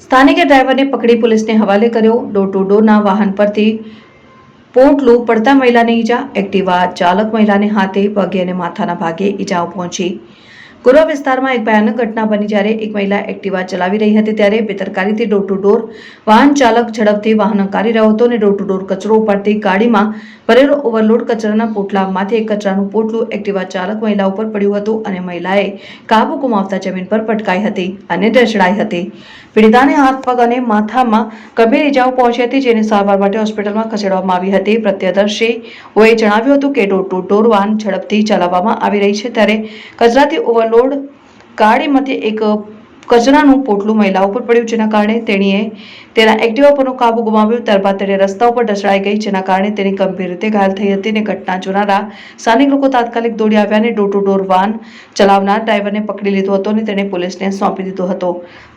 સ્થાનિકે ડ્રાઈવરને પકડી પોલીસને હવાલે કર્યો। ડોર ટુ ડોરના વાહન પરથી પોટલું પડતા મહિલાને ઈજા। એક્ટિવા ચાલક મહિલાને હાથે, પગે અને માથાના ભાગે ઈજાઓ પહોંચી। ગુરવા વિસ્તારમાં એક ભયાનક ઘટના બની જ્યારે એક મહિલા એક્ટિવા ચલાવી રહી હતી ત્યારે બેદરકારીથી ડોર ટુ ડોર વાહન ચાલક ઝડપથી વાહન હંકારી રહ્યો હતો અને ડોર ટુ ડોર કચરો ઉપાડતી ગાડીમાં ભરેલો ઓવરલોડ કચરાના પોટલામાંથી એક કચરાનું પોટલું એક્ટિવા ચાલક મહિલા ઉપર પડ્યું હતું અને મહિલાએ કાબુ ગુમાવતા જમીન પર પટકાઈ હતી અને ઢસડાઈ હતી। પીડિતાને હાથ, પગ અને માથામાં ગંભીર ઈજાઓ પહોંચી હતી જેને સારવાર માટે હોસ્પિટલમાં ખસેડવામાં આવી હતી। પ્રત્યદર્શીઓએ જણાવ્યું હતું કે ડોર ટુ ડોર વાહન ઝડપથી ચલાવવામાં આવી રહી છે ત્યારે કચરાથી ઓવરલોડ ગાડીમાંથી એક કચરાનું પોટલું મહિલા ઉપર પડ્યું જેના કારણે તેણીએ તેના એક્ટિવા પરનો કાબુ ગુમાવ્યો। ત્યારબાદ તેણે રસ્તા ઉપર ઢસડાઈ ગઈ જેના કારણે તેની ગંભીર રીતે ઘાયલ થઈ હતી અને ઘટના જોનારા સ્થાનિક લોકો તાત્કાલિક દોડી આવ્યા અને ડોર ટુ ડોર વાહન ચલાવનાર ડ્રાઈવરને પકડી લીધો હતો અને તેને પોલીસને સોંપી દીધો હતો।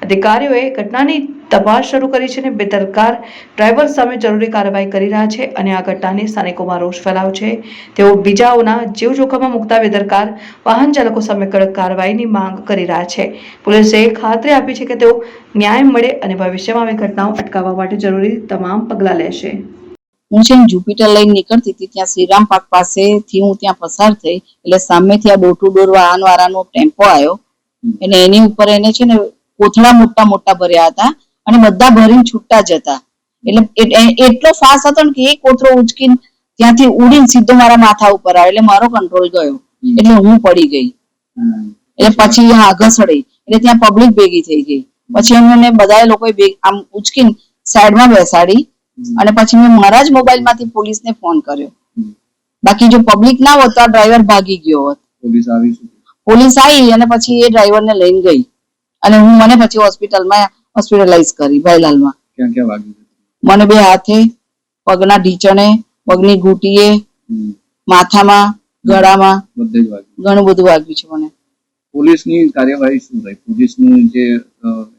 અધિકારીઓએ ઘટનાની તપાસ શરૂ કરી છે અને બેદરકાર ડ્રાઈવર સામે જરૂરી કાર્યવાહી કરી રહ્યા છે અને આ ઘટનાની સ્થાનિકોમાં રોષ ફેલાયો છે। તેઓ બીજાઓના જીવ જોખમમાં મુકતા બેદરકાર વાહન ચાલકો સામે કડક કાર્યવાહીની માંગ કરી રહ્યા છે। પોલીસે ખાતરી આપી છે કે તેઓ ન્યાય મળે અને ભવિષ્યમાં આવી ઘટનાઓ અટકાવવા માટે જરૂરી તમામ પગલાં લેશે। હું છે જુપિટર લઈને નીકળતી હતી ત્યાં શ્રીરામ પાર્ક પાસેથી હું ત્યાં પસાર થઈ એટલે સામેથી આ ડોર ટુ ડોર વાહન વાળાનો ટેમ્પો આવ્યો અને એની ઉપર એને છે ને કોથળા મોટા મોટા ભર્યા હતા અને બધા ભરીને છૂટા જ હતા। એટલે એટલો ફાસ્ટ હતો ને કે એ કોથળો ઉચકીને ત્યાંથી ઉડીને સીધો મારા માથા ઉપર આવ્યો એટલે મારો કંટ્રોલ ગયો એટલે હું પડી ગઈ। એટલે પછી ઘસડી એટલે ત્યાં પબ્લિક ભેગી થઈ ગઈ। પછી એમને બધા લોકોએ આમ ઉચકીને સાઈડમાં બેસાડી અને પછી મેં મારા જ મોબાઈલ માંથી પોલીસને ફોન કર્યો। બાકી જો પબ્લિક ના હોત તો આ ડ્રાઈવર ભાગી ગયો હોત। પોલીસ આવી અને પછી એ ડ્રાઈવરને લઈને ગઈ અને મને પછી હોસ્પિટલાઇઝ કરી ભાઈલાલમાં। મને બે હાથે, પગના ઢીચણે, પગની ઘૂંટીએ, માથામાં, ગળામાં ઘણું બધું વાગ્યું છે મને। પોલીસની કાર્યવાહી શું રહી? પોલીસનું જે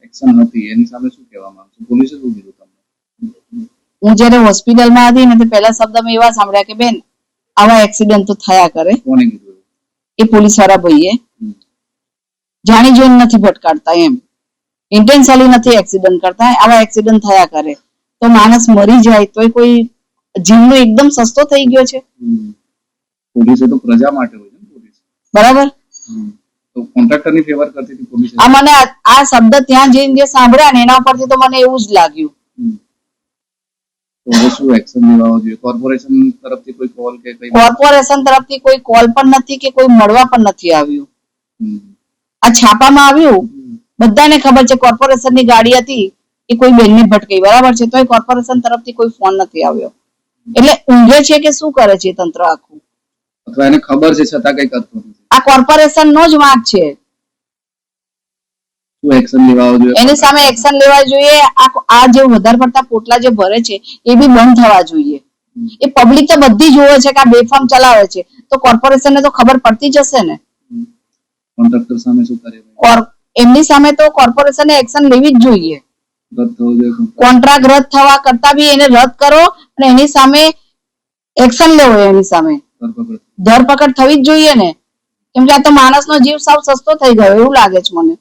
એક્શન હતી એની સામે શું કહેવા માંગો છો? પોલીસે શું કીધું તમને? હું જયારે હોસ્પિટલમાં હતી ને તો પહેલા શબ્દ મેં એવા સાંભળ્યા કે બેન આવા એક્સિડન્ટ તો થયા કરે। કોને કીધું? એ પોલીસ વાળા ભાઈએ જાણી જોઈને નથી ભટકાડતા એમ, ઇન્ટેન્શનલી નથી એક્સિડન્ટ કરતા, આવા એક્સિડન્ટ થયા કરે તો માણસ મરી જાય તો કોઈ જીવનો એકદમ સસ્તો થઈ ગયો છે। પોલીસે તો પ્રજા માટે હોય છે પોલીસ, બરાબર? તો કોન્ટ્રાક્ટરની ફેવર કરતી હતી પોલીસ? આ મને આ શબ્દ ત્યાં જઈને જે સાંભળ્યા ને એના ઉપરથી તો મને એવું જ લાગ્યું। તો શું એક્શન લેવા જોઈએ? કોર્પોરેશન તરફથી કોઈ કોલ કે કઈ? કોર્પોરેશન તરફથી કોઈ કોલ પણ નથી કે કોઈ મળવા પણ નથી આવ્યું। આ છાપામાં આવ્યું, બધાને ખબર છે કોર્પોરેશનની ગાડી હતી એ કોઈ બેનને ભટકાઈ, બરાબર છે, તો એ કોર્પોરેશન તરફથી કોઈ ફોન નથી આવ્યો। એટલે ઊંઘે છે કે શું કરે છે તંત્ર આખું? અથવા એને ખબર છે છતાં કઈ કરતું નથી? આ કોર્પોરેશન નો જ વાંક છે। શું એક્શન લેવા જોઈએ? એની સામે એક્શન લેવા જોઈએ। આ જે વધારે પડતા પોટલા જે ભરે છે એ બી બંધ થવા જોઈએ। એ પબ્લિક તો બધી જોવે છે કે આ બેફામ ચલાવે છે તો કોર્પોરેશનને તો ખબર પડતી જ હશે ને। કોન્ટ્રાક્ટર સામે શું કરે? એમની સામે તો કોર્પોરેશને એક્શન લેવી જ જોઈએ। કોન્ટ્રાક્ટ રદ થવા કરતા બી એને રદ કરો અને એની સામે એક્શન લેવો, એની સામે ધરપકડ થવી જ જોઈએ ને, કેમ કે આ તો માણસનો જીવ સાવ સસ્તો થઈ ગયો એવું લાગે છે મને।